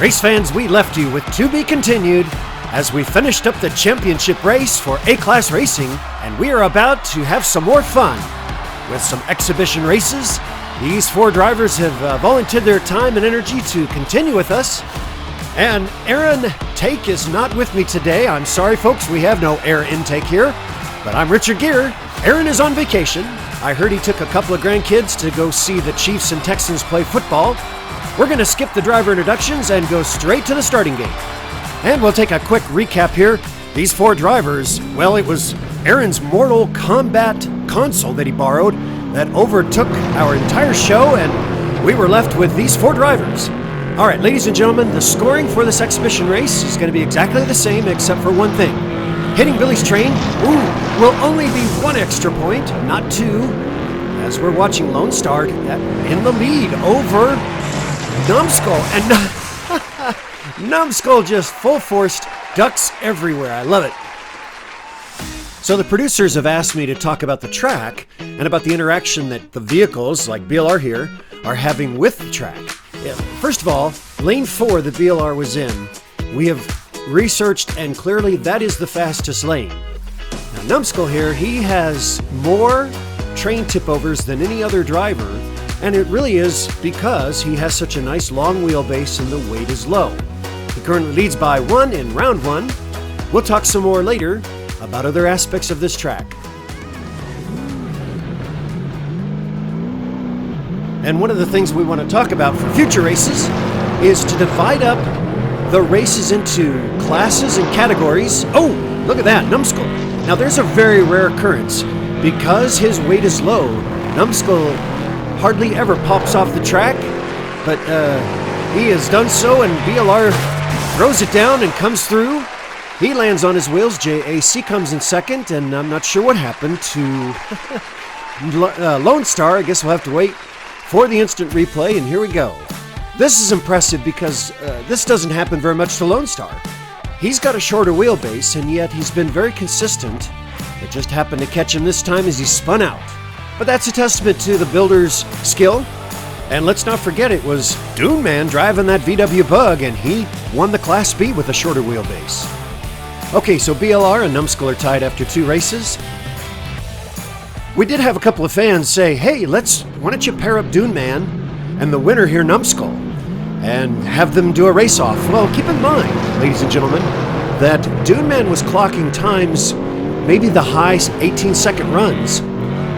Race fans, we left you with To Be Continued as we finished up the championship race for A-Class Racing, and we are about to have some more fun with some exhibition races. These four drivers have volunteered their time and energy to continue with us. And Aaron Take is not with me today. I'm sorry, folks, we have no air intake here. But I'm Richard Gere. Aaron is on vacation. I heard he took a couple of grandkids to go see the Chiefs and Texans play football. We're going to skip the driver introductions and go straight to the starting gate. And we'll take a quick recap here. These four drivers, well, it was Aaron's Mortal Kombat console that he borrowed that overtook our entire show, and we were left with these four drivers. All right, ladies and gentlemen, the scoring for this exhibition race is going to be exactly the same except for one thing. Hitting Billy's train, will only be one extra point, not two, as we're watching Lone Star in the lead over Numbskull. And Numbskull just full forced ducks everywhere. I love it. So the producers have asked me to talk about the track and about the interaction that the vehicles, like BLR here, are having with the track. First of all, lane 4 that BLR was in, we have researched, and clearly that is the fastest lane. Now Numbskull here, he has more train tip-overs than any other driver, and it really is because he has such a nice long wheelbase and the weight is low. He currently leads by 1 in round 1. We'll talk some more later about other aspects of this track. And one of the things we want to talk about for future races is to divide up the races into classes and categories. Oh, look at that, Numbskull. Now there's a very rare occurrence. Because his weight is low, Numbskull hardly ever pops off the track, but he has done so, and BLR throws it down and comes through. He lands on his wheels. JAC comes in second, and I'm not sure what happened to Lone Star. I guess we'll have to wait for the instant replay, and here we go. This is impressive because this doesn't happen very much to Lone Star. He's got a shorter wheelbase, and yet he's been very consistent. It just happened to catch him this time as he spun out. But that's a testament to the builder's skill. And let's not forget, it was Dune Man driving that VW Bug, and he won the Class B with a shorter wheelbase. Okay, so BLR and Numbskull are tied after 2 races. We did have a couple of fans say, hey, why don't you pair up Dune Man and the winner here, Numbskull, and have them do a race-off. Well, keep in mind, ladies and gentlemen, that Dune Man was clocking times, maybe the high 18-second runs,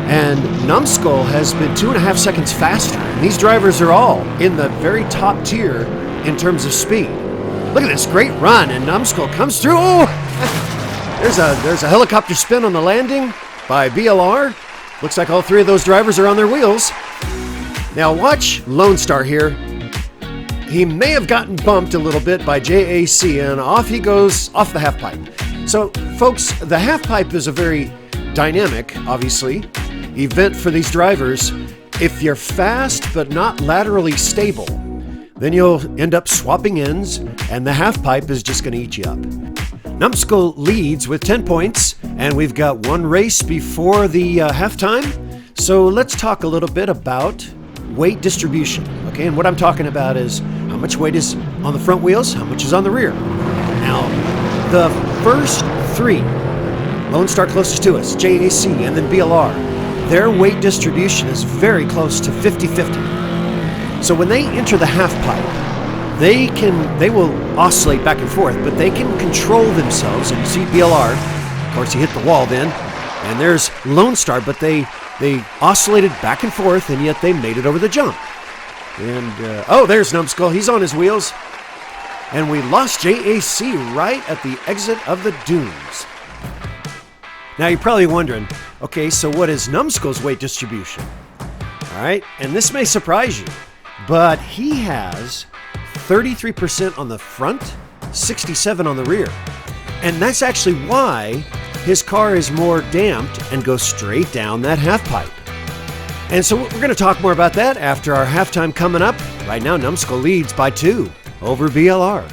and Numbskull has been 2.5 seconds faster. And these drivers are all in the very top tier in terms of speed. Look at this great run, and Numbskull comes through. Oh, there's a helicopter spin on the landing by BLR. Looks like all 3 of those drivers are on their wheels. Now watch Lone Star here. He may have gotten bumped a little bit by JAC, and off he goes off the half pipe. So folks, the half pipe is a very dynamic, obviously, event for these drivers. If you're fast but not laterally stable, then you'll end up swapping ends, and the half pipe is just going to eat you up. Numbskull leads with 10 points, and we've got 1 race before the halftime. So let's talk a little bit about weight distribution. Okay, and what I'm talking about is how much weight is on the front wheels, how much is on the rear. Now, the first 3, Lone Star closest to us, JAC, and then BLR, their weight distribution is very close to 50-50. So when they enter the half pipe, they will oscillate back and forth, but they can control themselves. And you see BLR, of course, he hit the wall then, and there's Lone Star, but they oscillated back and forth, and yet they made it over the jump. And oh, there's Numbskull. He's on his wheels, and we lost JAC right at the exit of the dunes. Now you're probably wondering, okay, so what is Numbskull's weight distribution? All right, and this may surprise you, but he has 33% on the front, 67% on the rear. And that's actually why his car is more damped and goes straight down that half pipe. And so we're going to talk more about that after our halftime coming up. Right now, Numbskull leads by 2 over BLR.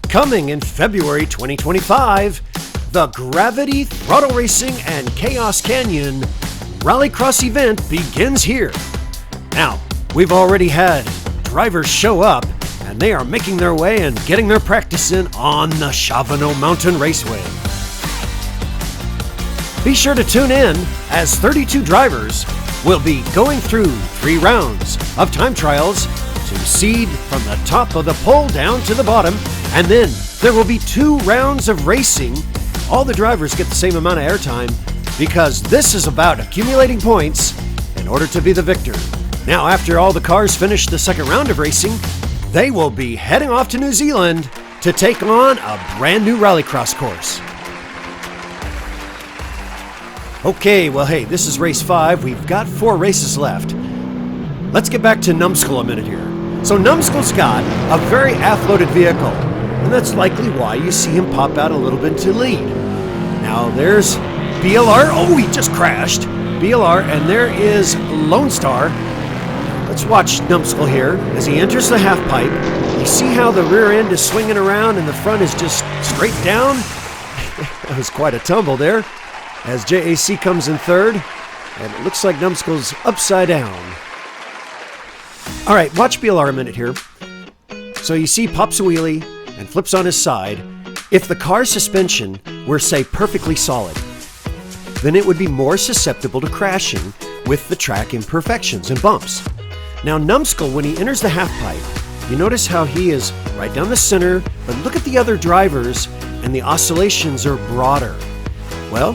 Coming in February 2025, the Gravity Throttle Racing and Chaos Canyon Rallycross event begins here. Now, we've already had drivers show up, and they are making their way and getting their practice in on the Chavano Mountain Raceway. Be sure to tune in, as 32 drivers will be going through 3 rounds of time trials to seed from the top of the pole down to the bottom, and then there will be 2 rounds of racing. All the drivers get the same amount of airtime because this is about accumulating points in order to be the victor. Now, after all the cars finish the second round of racing, they will be heading off to New Zealand to take on a brand new rallycross course. Okay, well, hey, this is race 5. We've got 4 races left. Let's get back to Numskull a minute here. So Numskull's got a very aft-loaded vehicle, and that's likely why you see him pop out a little bit to lead. Now there's BLR. Oh, he just crashed. BLR, and there is Lone Star. Let's watch Numskull here as he enters the half pipe. You see how the rear end is swinging around and the front is just straight down? That was quite a tumble there as JAC comes in third, and it looks like Numskull's upside down. All right, watch BLR a minute here. So you see pops a wheelie and flips on his side. If the car's suspension were, say, perfectly solid, then it would be more susceptible to crashing with the track imperfections and bumps. Now Numskull, when he enters the half pipe, you notice how he is right down the center, but look at the other drivers and the oscillations are broader. Well,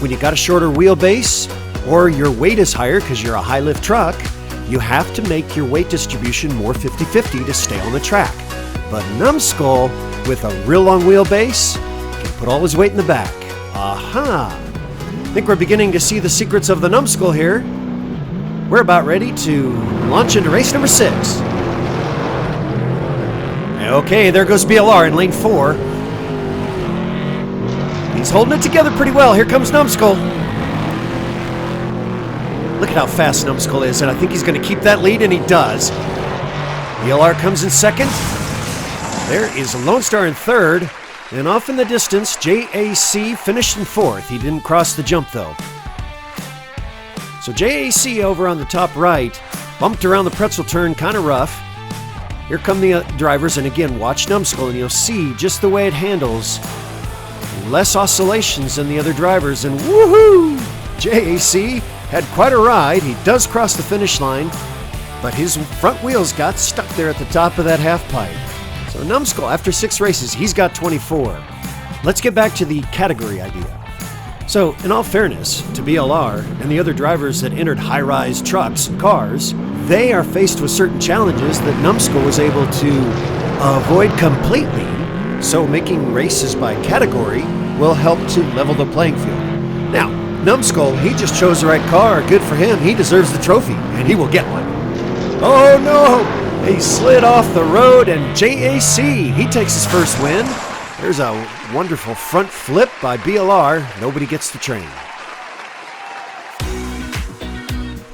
when you got a shorter wheelbase or your weight is higher because you're a high lift truck, you have to make your weight distribution more 50-50 to stay on the track. But Numskull, with a real long wheelbase, can put all his weight in the back. Aha! I think we're beginning to see the secrets of the Numskull here. We're about ready to launch into race number 6. Okay, there goes BLR in lane 4. He's holding it together pretty well. Here comes Numskull. Look at how fast Numskull is, and I think he's going to keep that lead, and he does. BLR comes in second. There is Lone Star in third, and off in the distance, JAC finished in fourth. He didn't cross the jump, though. So JAC over on the top right, bumped around the pretzel turn, kind of rough. Here come the drivers, and again, watch Numskull, and you'll see just the way it handles. Less oscillations than the other drivers, and woohoo! JAC had quite a ride. He does cross the finish line, but his front wheels got stuck there at the top of that half pipe. So Numskull, after 6 races, he's got 24. Let's get back to the category idea. So, in all fairness to BLR and the other drivers that entered high-rise trucks and cars, they are faced with certain challenges that Numskull was able to avoid completely. So making races by category will help to level the playing field. Now, Numskull, he just chose the right car. Good for him. He deserves the trophy, and he will get one. Oh no! He slid off the road, and JAC, he takes his first win. There's a wonderful front flip by BLR. Nobody gets the train.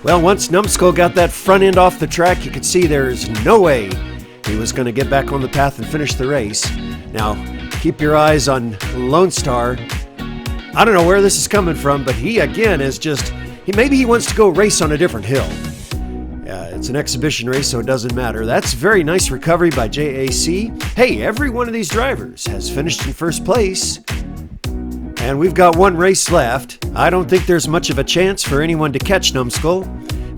Well, once Numskull got that front end off the track, you could see there's no way he was going to get back on the path and finish the race. Now, keep your eyes on Lone Star. I don't know where this is coming from, but he, again, is just... maybe he wants to go race on a different hill. It's an exhibition race, so it doesn't matter. That's very nice recovery by JAC. Hey, every one of these drivers has finished in first place. And we've got 1 race left. I don't think there's much of a chance for anyone to catch Numskull.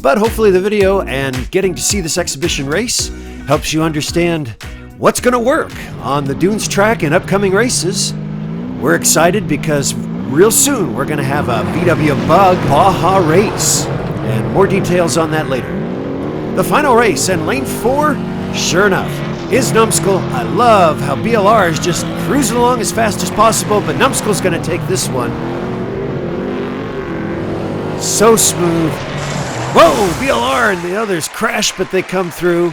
But hopefully the video and getting to see this exhibition race helps you understand what's going to work on the Dunes track in upcoming races. We're excited because real soon we're going to have a VW Bug Baja race. And more details on that later. The final race in lane 4, sure enough, is Numskull. I love how BLR is just cruising along as fast as possible, but Numskull's going to take this one. So smooth. Whoa, BLR and the others crash, but they come through.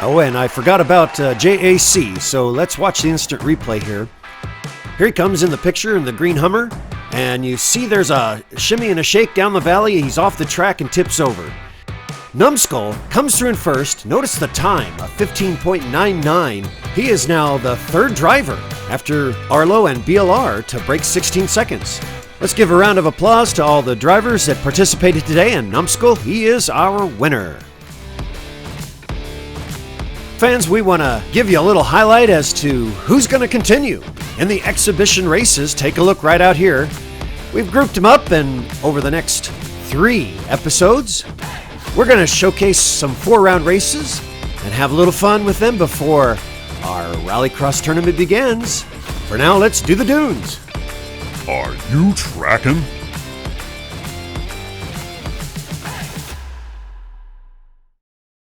Oh, and I forgot about JAC, so let's watch the instant replay here. Here he comes in the picture in the green Hummer, and you see there's a shimmy and a shake down the valley. He's off the track and tips over. Numskull comes through in first. Notice the time, a 15.99. He is now the 3rd driver after Arlo and BLR to break 16 seconds. Let's give a round of applause to all the drivers that participated today, and Numskull, he is our winner. Fans, we want to give you a little highlight as to who's going to continue in the exhibition races. Take a look right out here. We've grouped them up, and over the next 3 episodes, we're going to showcase some 4-round races and have a little fun with them before our rallycross tournament begins. For now, let's do the dunes. Are you tracking?